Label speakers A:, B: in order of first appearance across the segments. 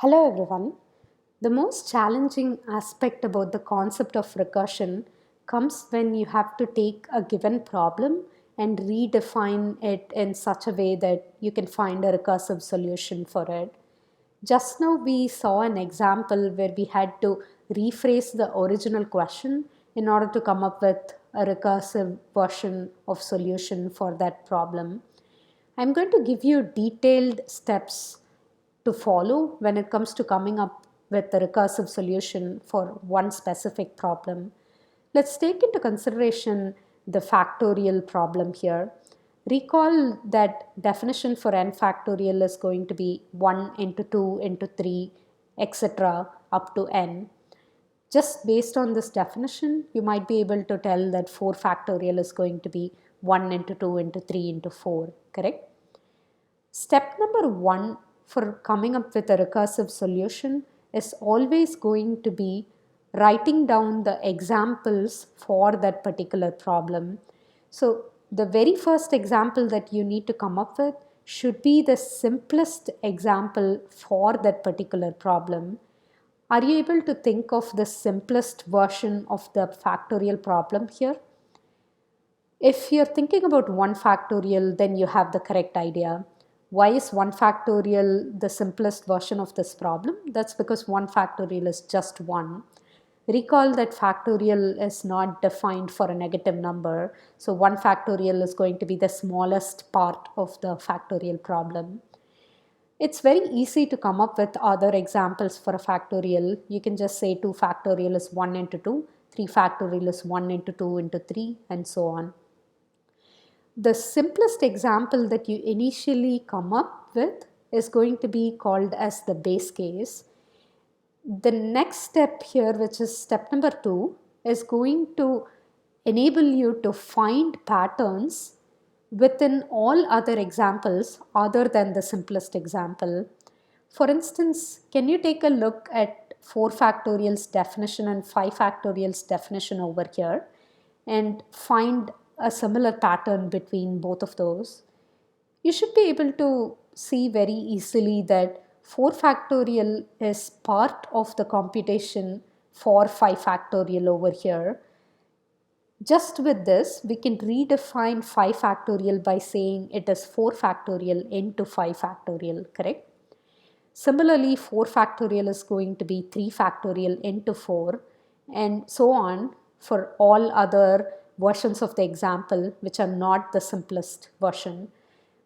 A: Hello everyone. The most challenging aspect about the concept of recursion comes when you have to take a given problem and redefine it in such a way that you can find a recursive solution for it. Just now we saw an example where we had to rephrase the original question in order to come up with a recursive version of solution for that problem. I'm going to give you detailed steps to follow when it comes to coming up with a recursive solution for one specific problem. Let's take into consideration the factorial problem here. Recall that definition for n factorial is going to be 1 into 2 into 3, etc. up to n. Just based on this definition, you might be able to tell that 4 factorial is going to be 1 into 2 into 3 into 4, correct? Step number one for coming up with a recursive solution is always going to be writing down the examples for that particular problem. So the very first example that you need to come up with should be the simplest example for that particular problem. Are you able to think of the simplest version of the factorial problem here? If you're thinking about 1 factorial, then you have the correct idea. Why is 1 factorial the simplest version of this problem? That's because 1 factorial is just 1. Recall that factorial is not defined for a negative number. So 1 factorial is going to be the smallest part of the factorial problem. It's very easy to come up with other examples for a factorial. You can just say 2 factorial is 1 into 2, 3 factorial is 1 into 2 into 3, and so on. The simplest example that you initially come up with is going to be called as the base case. The next step here, which is step number 2, is going to enable you to find patterns within all other examples other than the simplest example. For instance, can you take a look at 4 factorial's definition and 5 factorial's definition over here and find a similar pattern between both of those? You should be able to see very easily that 4 factorial is part of the computation for 5 factorial over here. Just with this, we can redefine 5 factorial by saying it is 4 factorial into 5 factorial, correct? Similarly, 4 factorial is going to be 3 factorial into 4, and so on for all other versions of the example which are not the simplest version.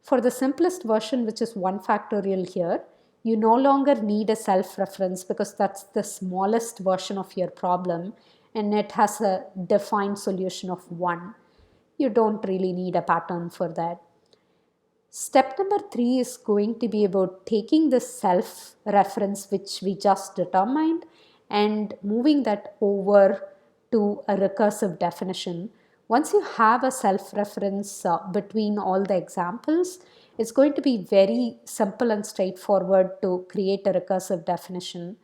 A: For the simplest version, which is 1 factorial here, you no longer need a self-reference because that's the smallest version of your problem and it has a defined solution of 1. You don't really need a pattern for that. Step number 3 is going to be about taking the self-reference which we just determined and moving that over to a recursive definition. Once you have a self-reference between all the examples, it's going to be very simple and straightforward to create a recursive definition.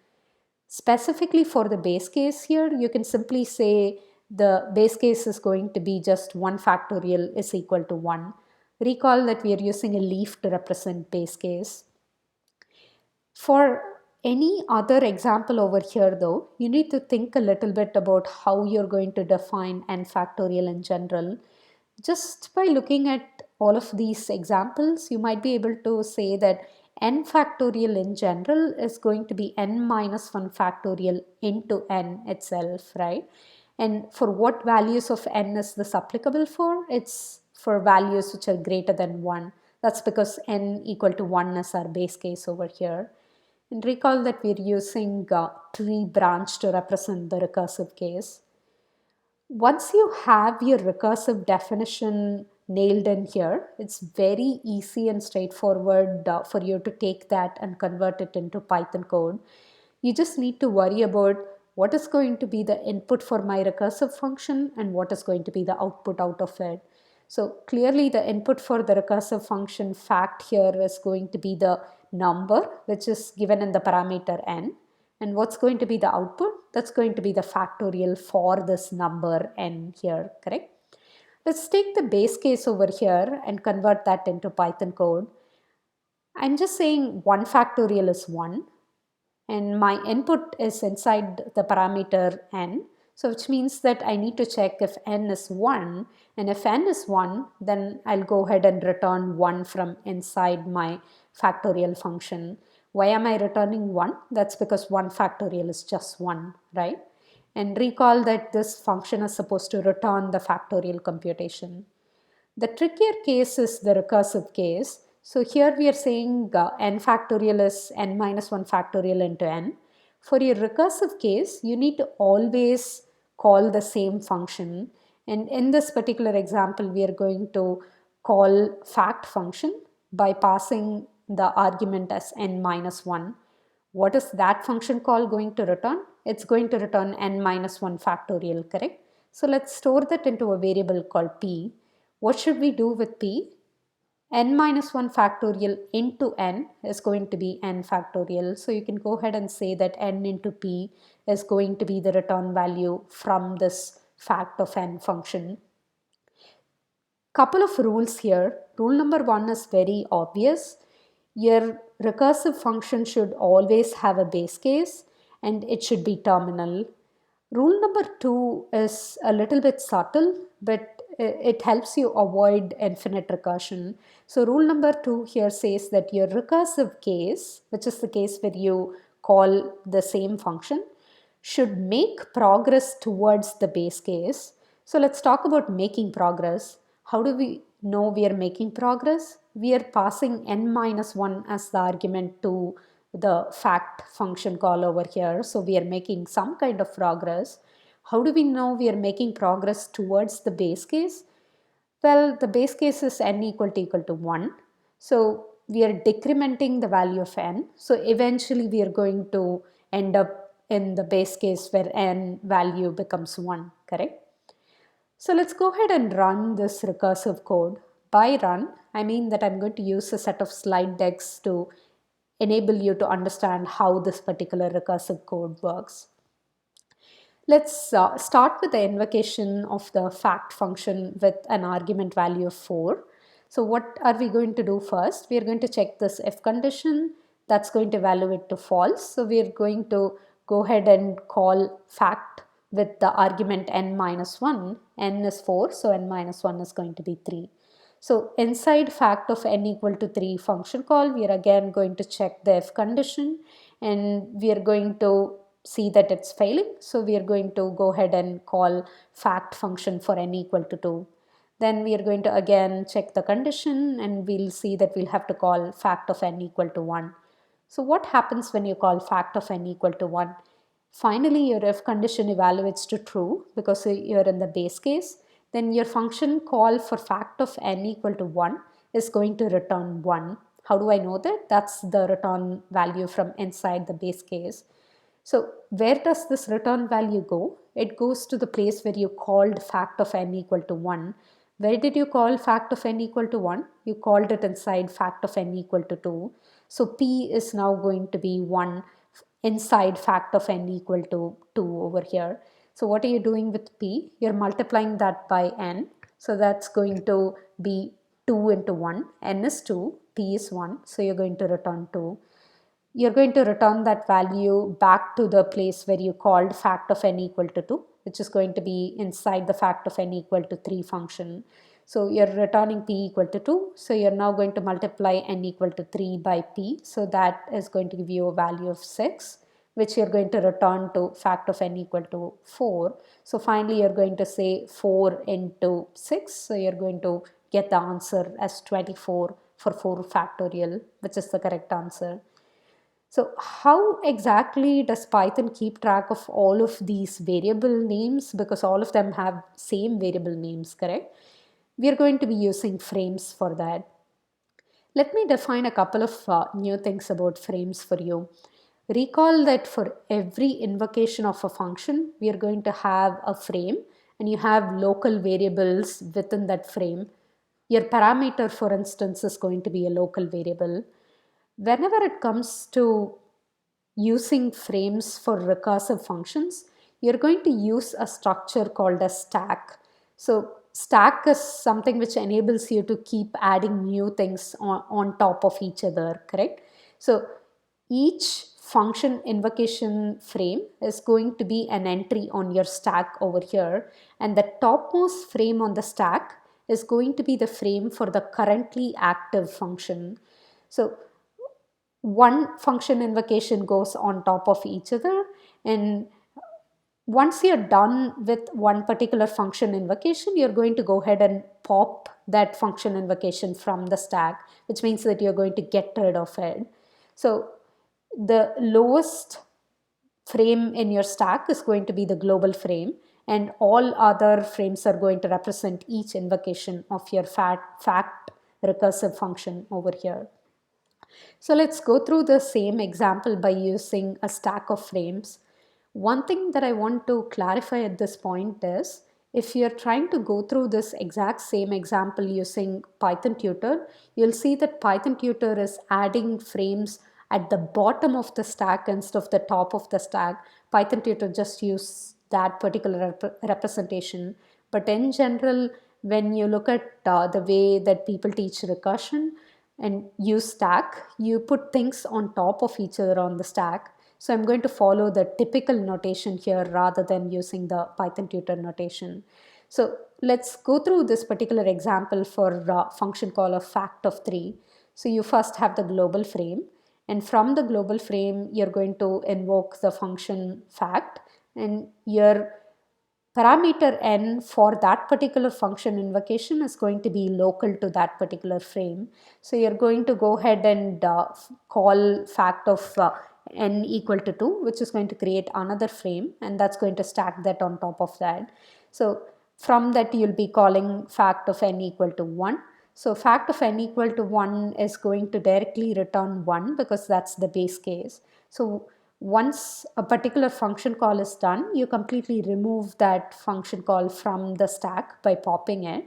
A: Specifically for the base case here, you can simply say the base case is going to be just 1 factorial is equal to 1. Recall that we are using a leaf to represent base case. For any other example over here though, you need to think a little bit about how you're going to define n factorial in general. Just by looking at all of these examples, you might be able to say that n factorial in general is going to be n minus 1 factorial into n itself, right? And for what values of n is this applicable for? It's for values which are greater than 1. That's because n equal to 1 is our base case over here. And recall that we're using tree branch to represent the recursive case. Once you have your recursive definition nailed in here, it's very easy and straightforward for you to take that and convert it into Python code. You just need to worry about what is going to be the input for my recursive function and what is going to be the output out of it. So clearly the input for the recursive function fact here is going to be the number which is given in the parameter n. And what's going to be the output? That's going to be the factorial for this number n here, correct? Let's take the base case over here and convert that into Python code. I'm just saying 1 factorial is 1. and my input is inside the parameter n. So which means that I need to check if n is 1, and if n is 1, then I'll go ahead and return 1 from inside my factorial function. Why am I returning 1? That's because 1 factorial is just 1, right? And recall that this function is supposed to return the factorial computation. The trickier case is the recursive case. So here we are saying n factorial is n minus 1 factorial into n. For your recursive case, you need to always call the same function. And in this particular example, we are going to call fact function by passing the argument as n minus 1. What is that function call going to return? It's going to return n minus 1 factorial, correct? So let's store that into a variable called p. What should we do with p? N minus 1 factorial into n is going to be n factorial. So you can go ahead and say that n into p is going to be the return value from this fact of n function. Couple of rules here. Rule number 1 is very obvious. Your recursive function should always have a base case and it should be terminal. Rule number 2 is a little bit subtle, but it helps you avoid infinite recursion. So rule number 2 here says that your recursive case, which is the case where you call the same function, should make progress towards the base case. So let's talk about making progress. How do we know we are making progress? We are passing n minus 1 as the argument to the fact function call over here. So we are making some kind of progress. How do we know we are making progress towards the base case? Well, the base case is n equal to 1. So we are decrementing the value of n. So eventually we are going to end up in the base case where n value becomes 1, correct? So let's go ahead and run this recursive code. By run, I mean that I'm going to use a set of slide decks to enable you to understand how this particular recursive code works. Let's start with the invocation of the fact function with an argument value of 4. So what are we going to do first? We are going to check this if condition. That's going to evaluate to false. So we are going to go ahead and call fact with the argument n minus 1. N is 4, so n minus 1 is going to be 3. So inside fact of n equal to 3 function call, we are again going to check the if condition, and we are going to see that it's failing. So we are going to go ahead and call fact function for n equal to 2. Then we are going to again check the condition, and we'll see that we'll have to call fact of n equal to 1. So what happens when you call fact of n equal to 1? Finally, your if condition evaluates to true because you're in the base case. Then your function call for fact of n equal to 1 is going to return 1. How do I know that? That's the return value from inside the base case. So where does this return value go? It goes to the place where you called fact of n equal to 1. Where did you call fact of n equal to 1? You called it inside fact of n equal to 2. So p is now going to be 1 inside fact of n equal to 2 over here. So what are you doing with p? You're multiplying that by n. So that's going to be 2 into 1. N is 2, p is 1. So you're going to return 2. You're going to return that value back to the place where you called fact of n equal to 2, which is going to be inside the fact of n equal to 3 function. So you're returning p equal to 2. So you're now going to multiply n equal to 3 by p. So that is going to give you a value of 6, which you're going to return to fact of n equal to 4. So finally, you're going to say 4 into 6. So you're going to get the answer as 24 for 4 factorial, which is the correct answer. So how exactly does Python keep track of all of these variable names? Because all of them have same variable names, correct? We are going to be using frames for that. Let me define a couple of new things about frames for you. Recall that for every invocation of a function, we are going to have a frame, and you have local variables within that frame. Your parameter, for instance, is going to be a local variable. Whenever it comes to using frames for recursive functions, you're going to use a structure called a stack. So stack is something which enables you to keep adding new things on top of each other, correct? So each function invocation frame is going to be an entry on your stack over here, and the topmost frame on the stack is going to be the frame for the currently active function. So one function invocation goes on top of each other, and once you're done with one particular function invocation, you're going to go ahead and pop that function invocation from the stack, which means that you're going to get rid of it. So the lowest frame in your stack is going to be the global frame, and all other frames are going to represent each invocation of your fact recursive function over here. So let's go through the same example by using a stack of frames. One thing that I want to clarify at this point is, if you're trying to go through this exact same example using Python Tutor, you'll see that Python Tutor is adding frames at the bottom of the stack instead of the top of the stack. Python Tutor just uses that particular representation. But in general, when you look at the way that people teach recursion and use stack, you put things on top of each other on the stack. So I'm going to follow the typical notation here rather than using the Python Tutor notation. So let's go through this particular example for function call of fact of 3. So you first have the global frame, and from the global frame, you're going to invoke the function fact, and your parameter n for that particular function invocation is going to be local to that particular frame. So you're going to go ahead and call fact of n equal to 2, which is going to create another frame, and that's going to stack that on top of that. So from that, you'll be calling fact of n equal to 1. So fact of n equal to 1 is going to directly return 1 because that's the base case. So once a particular function call is done, you completely remove that function call from the stack by popping it,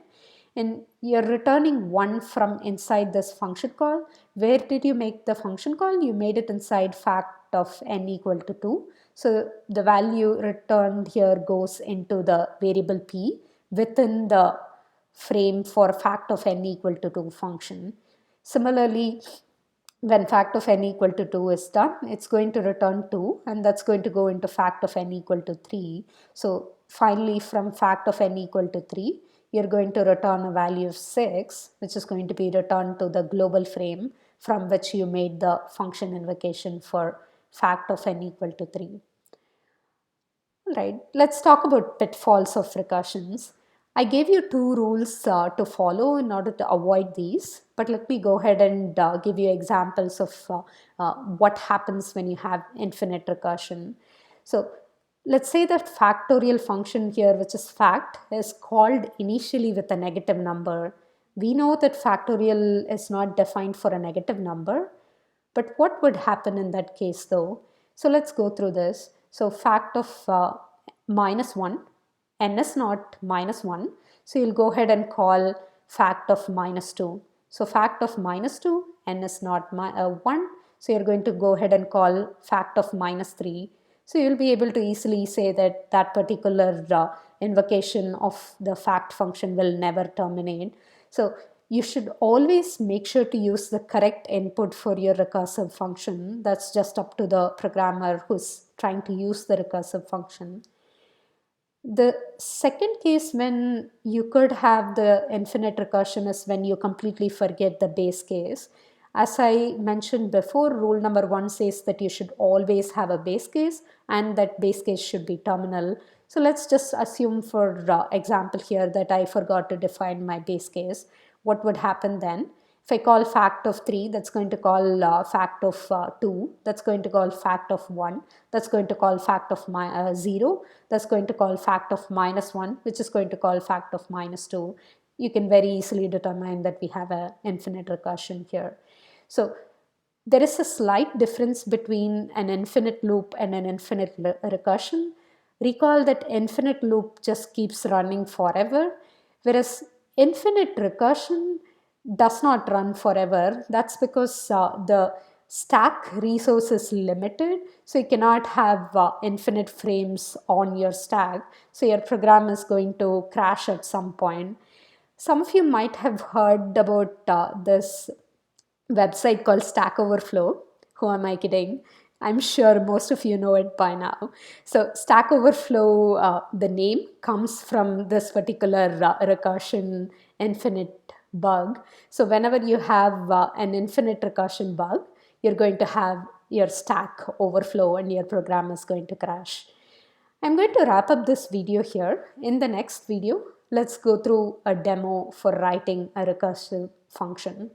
A: and you're returning 1 from inside this function call. Where did you make the function call? You made it inside fact of n equal to 2. So the value returned here goes into the variable p within the frame for fact of n equal to 2 function. Similarly, when fact of n equal to 2 is done, it's going to return 2, and that's going to go into fact of n equal to 3. So finally, from fact of n equal to 3, you're going to return a value of 6, which is going to be returned to the global frame from which you made the function invocation for fact of n equal to 3. All right, let's talk about pitfalls of recursions. I gave you 2 rules to follow in order to avoid these, but let me go ahead and give you examples of what happens when you have infinite recursion. So let's say that factorial function here, which is fact, is called initially with a negative number. We know that factorial is not defined for a negative number, but what would happen in that case though? So let's go through this. So fact of minus 1, n is not minus 1. So you'll go ahead and call fact of minus 2. So fact of minus 2, n is not 1. So you're going to go ahead and call fact of minus 3. So you'll be able to easily say that that particular invocation of the fact function will never terminate. So you should always make sure to use the correct input for your recursive function. That's just up to the programmer who's trying to use the recursive function. The second case when you could have the infinite recursion is when you completely forget the base case. As I mentioned before, rule number 1 says that you should always have a base case, and that base case should be terminal. So let's just assume for example here that I forgot to define my base case. What would happen then? If I call fact of 3, that's going to call fact of 2, that's going to call fact of 1, that's going to call fact of 0, that's going to call fact of minus 1, which is going to call fact of minus 2. You can very easily determine that we have an infinite recursion here. So there is a slight difference between an infinite loop and an infinite recursion. Recall that infinite loop just keeps running forever, whereas infinite recursion does not run forever. That's because the stack resource is limited, so you cannot have infinite frames on your stack. So your program is going to crash at some point. Some of you might have heard about this website called Stack Overflow. Who am I kidding? I'm sure most of you know it by now. So Stack Overflow, the name comes from this particular recursion infinite bug. So whenever you have an infinite recursion bug, you're going to have your stack overflow and your program is going to crash. I'm going to wrap up this video here. In the next video, let's go through a demo for writing a recursive function.